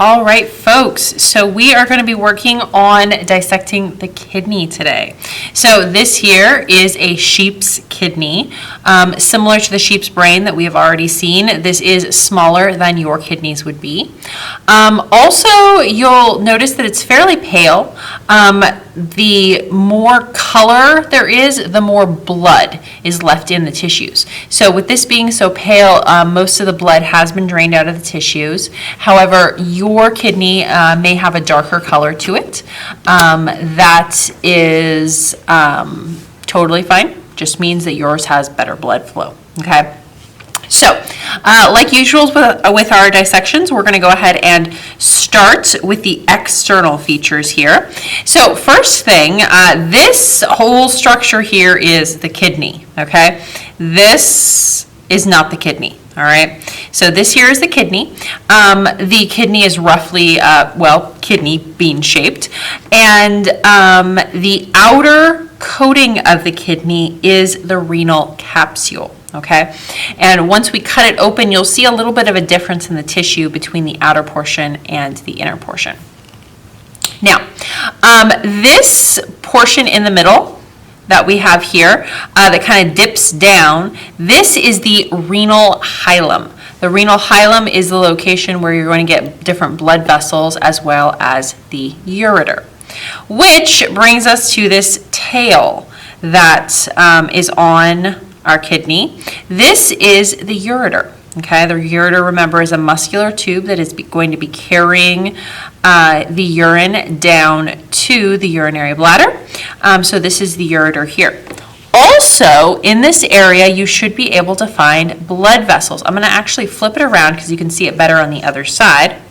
All right, folks, so we are going to be working on dissecting the kidney today. So this here is a sheep's kidney, similar to the sheep's brain that we have already seen. This is smaller than your kidneys would be. Also, you'll notice that it's fairly pale. The more color there is, the more blood is left in the tissues. So with this being so pale, most of the blood has been drained out of the tissues. However, your kidney may have a darker color to it. That is totally fine. Just means that yours has better blood flow, okay? So, like usual with our dissections, we're going to go ahead and start with the external features here. So, first thing, this whole structure here is the kidney, okay? This is not the kidney, all right? So, this here is the kidney. The kidney is roughly, kidney bean shaped, and the outer coating of the kidney is the renal capsule. Okay, and once we cut it open, you'll see a little bit of a difference in the tissue between the outer portion and the inner portion. Now, this portion in the middle that we have here that kind of dips down, this is the renal hilum. The renal hilum is the location where you're going to get different blood vessels as well as the ureter, which brings us to this tail that is on our kidney. This is the ureter. Okay, the ureter, remember, is a muscular tube that is going to be carrying the urine down to the urinary bladder. So this is the ureter here. Also, in this area, you should be able to find blood vessels. I'm going to actually flip it around because you can see it better on the other side.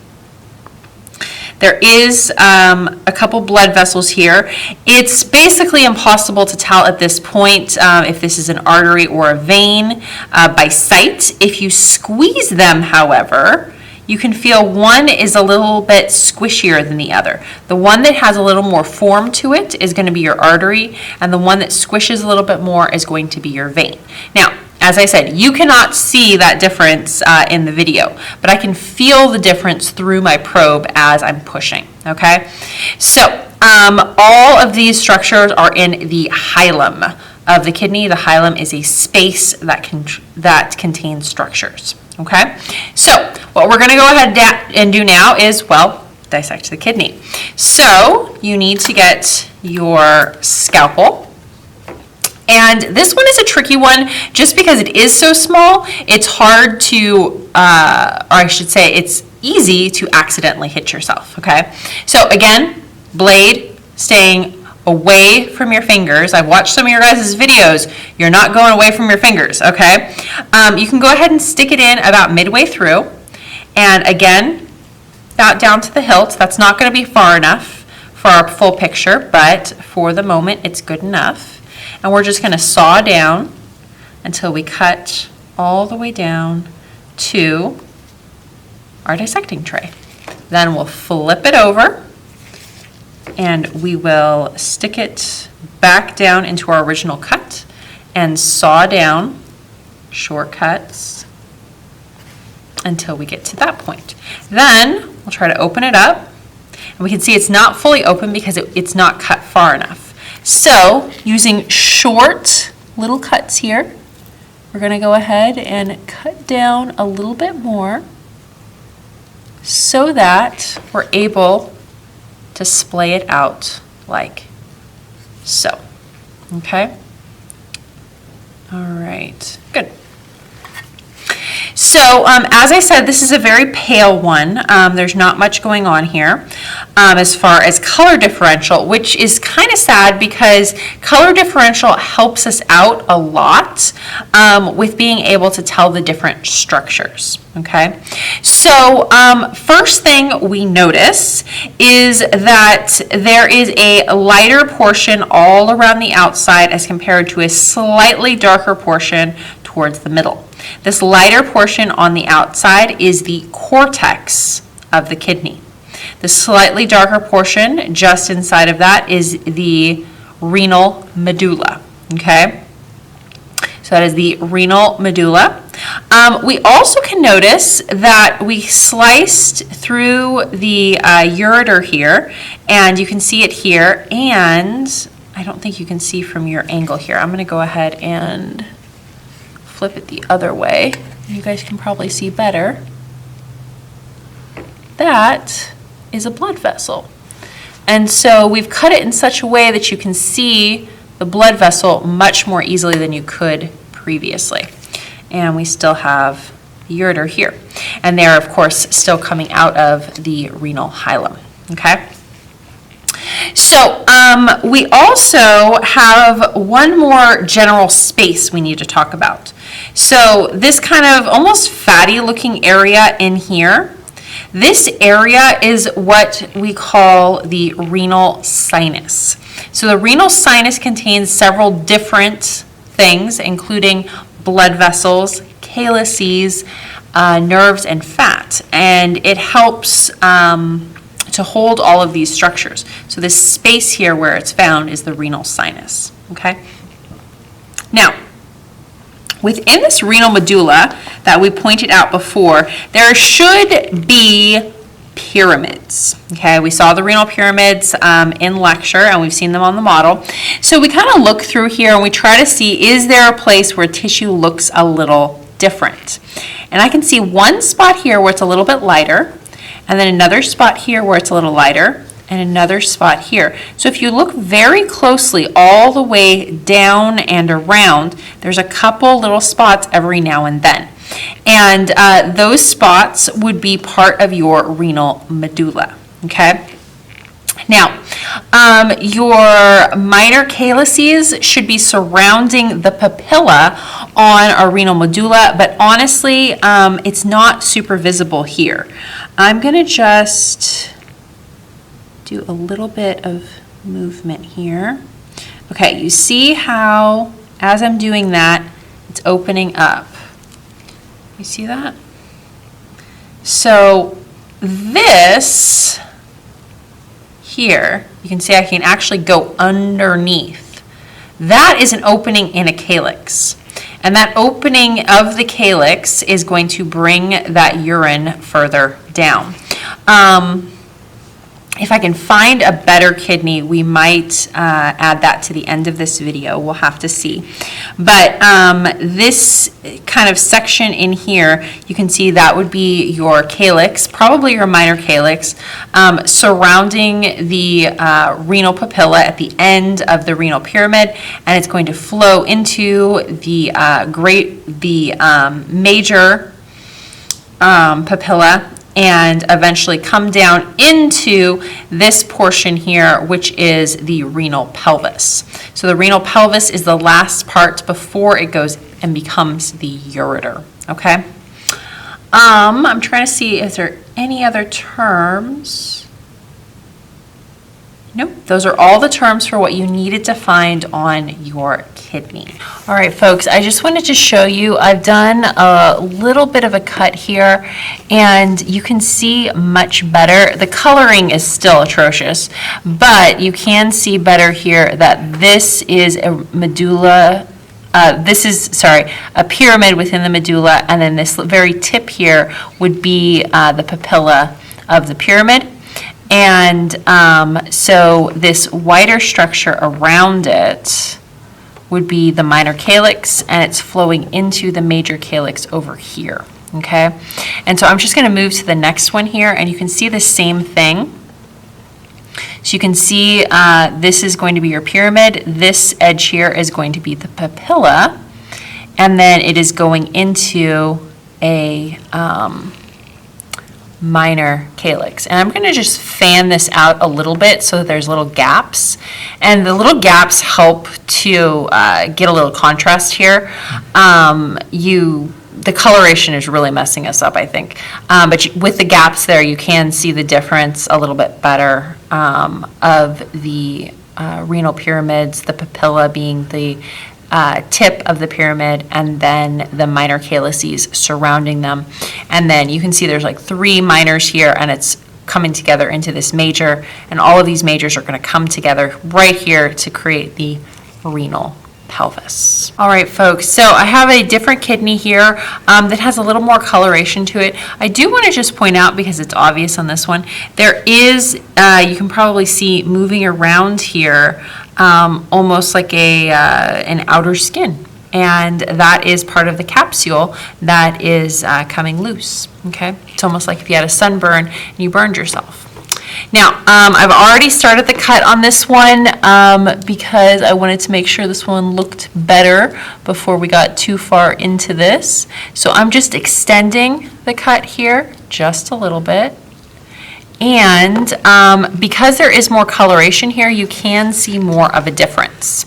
There is a couple blood vessels here. It's basically impossible to tell at this point if this is an artery or a vein by sight. If you squeeze them, however, you can feel one is a little bit squishier than the other. The one that has a little more form to it is going to be your artery, and the one that squishes a little bit more is going to be your vein. Now, as I said, you cannot see that difference in the video, but I can feel the difference through my probe as I'm pushing, okay? So, all of these structures are in the hilum of the kidney. The hilum is a space that contains structures, okay? So, what we're gonna go ahead and do now is, dissect the kidney. So, you need to get your scalpel. And this one is a tricky one just because it is so small. It's hard to, or I should say, it's easy to accidentally hit yourself, okay? So again, blade staying away from your fingers. I've watched some of your guys' videos. You're not going away from your fingers, okay? You can go ahead and stick it in about midway through. And again, not down to the hilt. That's not going to be far enough for our full picture, but for the moment, it's good enough. And we're just going to saw down until we cut all the way down to our dissecting tray. Then we'll flip it over and we will stick it back down into our original cut and saw down shortcuts until we get to that point. Then we'll try to open it up, and we can see it's not fully open because it's not cut far enough. So, using short little cuts here, we're going to go ahead and cut down a little bit more so that we're able to splay it out like so. Okay? All right, good. So, as I said, this is a very pale one. There's not much going on here as far as color differential, which is kind of sad because color differential helps us out a lot with being able to tell the different structures, okay? So, first thing we notice is that there is a lighter portion all around the outside as compared to a slightly darker portion towards the middle. This lighter portion on the outside is the cortex of the kidney. The slightly darker portion just inside of that is the renal medulla, okay? So that is the renal medulla. We also can notice that we sliced through the ureter here, and you can see it here, and I don't think you can see from your angle here. I'm going to go ahead and flip it the other way. You guys can probably see better. That is a blood vessel. And so we've cut it in such a way that you can see the blood vessel much more easily than you could previously. And we still have the ureter here. And they're, of course, still coming out of the renal hilum, okay? So we also have one more general space we need to talk about. So this kind of almost fatty looking area in here, this area is what we call the renal sinus. So the renal sinus contains several different things, including blood vessels, calyces, nerves, and fat. And it helps to hold all of these structures. So this space here where it's found is the renal sinus, okay? Now, within this renal medulla that we pointed out before, there should be pyramids, okay? We saw the renal pyramids in lecture, and we've seen them on the model. So we kind of look through here and we try to see, is there a place where tissue looks a little different? And I can see one spot here where it's a little bit lighter, and then another spot here where it's a little lighter, and another spot here. So if you look very closely all the way down and around, there's a couple little spots every now and then. And those spots would be part of your renal medulla, okay? Now, your minor calyces should be surrounding the papilla on our renal medulla, but honestly, it's not super visible here. I'm going to just do a little bit of movement here. Okay, you see how, as I'm doing that, it's opening up. You see that? So this here, you can see I can actually go underneath. That is an opening in a calyx. And that opening of the calyx is going to bring that urine further down. If I can find a better kidney, we might add that to the end of this video. We'll have to see. But this kind of section in here, you can see that would be your calyx, probably your minor calyx, surrounding the renal papilla at the end of the renal pyramid, and it's going to flow into the major papilla, and eventually come down into this portion here, which is the renal pelvis. So the renal pelvis is the last part before it goes and becomes the ureter, okay? I'm trying to see, is there any other terms? Nope, those are all the terms for what you needed to find on your kidney. All right, folks, I just wanted to show you, I've done a little bit of a cut here, and you can see much better. The coloring is still atrocious, but you can see better here that this is a medulla, a pyramid within the medulla, and then this very tip here would be the papilla of the pyramid. And so this wider structure around it would be the minor calyx, and it's flowing into the major calyx over here, okay? And so I'm just going to move to the next one here, and you can see the same thing. So you can see this is going to be your pyramid. This edge here is going to be the papilla, and then it is going into a minor calyx. And I'm going to just fan this out a little bit so that there's little gaps. And the little gaps help to get a little contrast here. The coloration is really messing us up, I think. But with the gaps there, you can see the difference a little bit better of the renal pyramids, the papilla being the tip of the pyramid, and then the minor calyces surrounding them. And then you can see there's like 3 minors here, and it's coming together into this major, and all of these majors are going to come together right here to create the renal pelvis. All right, folks, so I have a different kidney here that has a little more coloration to it. I do want to just point out, because it's obvious on this one, there is, you can probably see moving around here, almost like an outer skin. And that is part of the capsule that is coming loose, okay? It's almost like if you had a sunburn and you burned yourself. Now, I've already started the cut on this one because I wanted to make sure this one looked better before we got too far into this. So I'm just extending the cut here just a little bit. And because there is more coloration here, you can see more of a difference.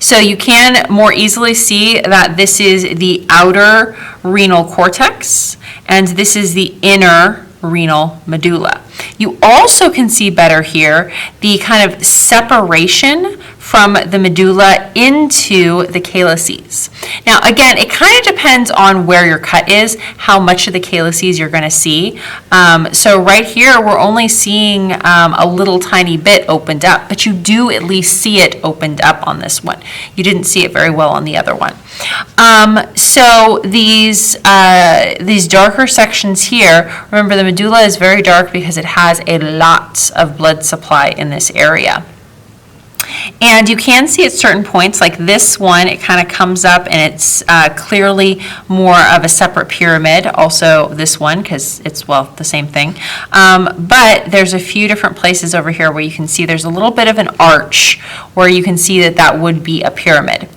So you can more easily see that this is the outer renal cortex and this is the inner renal medulla. You also can see better here the kind of separation from the medulla into the calyces. Now again, it kind of depends on where your cut is, how much of the calyces you're going to see. So right here we're only seeing a little tiny bit opened up, but you do at least see it opened up on this one. You didn't see it very well on the other one. So these darker sections here, remember the medulla is very dark because it has a lot of blood supply in this area. And you can see at certain points, like this one, it kind of comes up and it's clearly more of a separate pyramid. Also this one, because it's, well, the same thing. But there's a few different places over here where you can see there's a little bit of an arch where you can see that that would be a pyramid.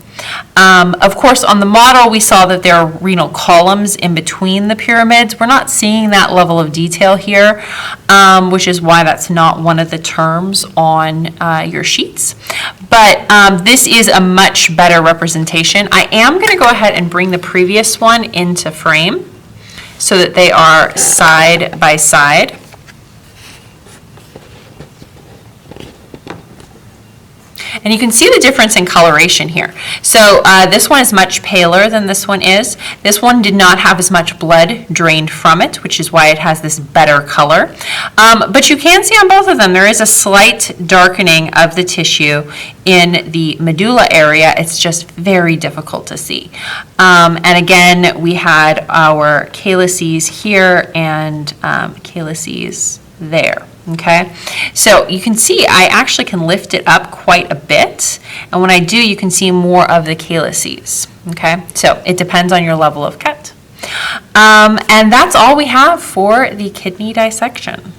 Of course, on the model, we saw that there are renal columns in between the pyramids. We're not seeing that level of detail here, which is why that's not one of the terms on your sheets. But this is a much better representation. I am going to go ahead and bring the previous one into frame so that they are side by side. And you can see the difference in coloration here. So this one is much paler than this one is. This one did not have as much blood drained from it, which is why it has this better color. But you can see on both of them there is a slight darkening of the tissue in the medulla area. It's just very difficult to see. And again, we had our calyces here and calyces there. Okay, so you can see I actually can lift it up quite a bit, and when I do, you can see more of the calyces. Okay, so it depends on your level of cut. And that's all we have for the kidney dissection.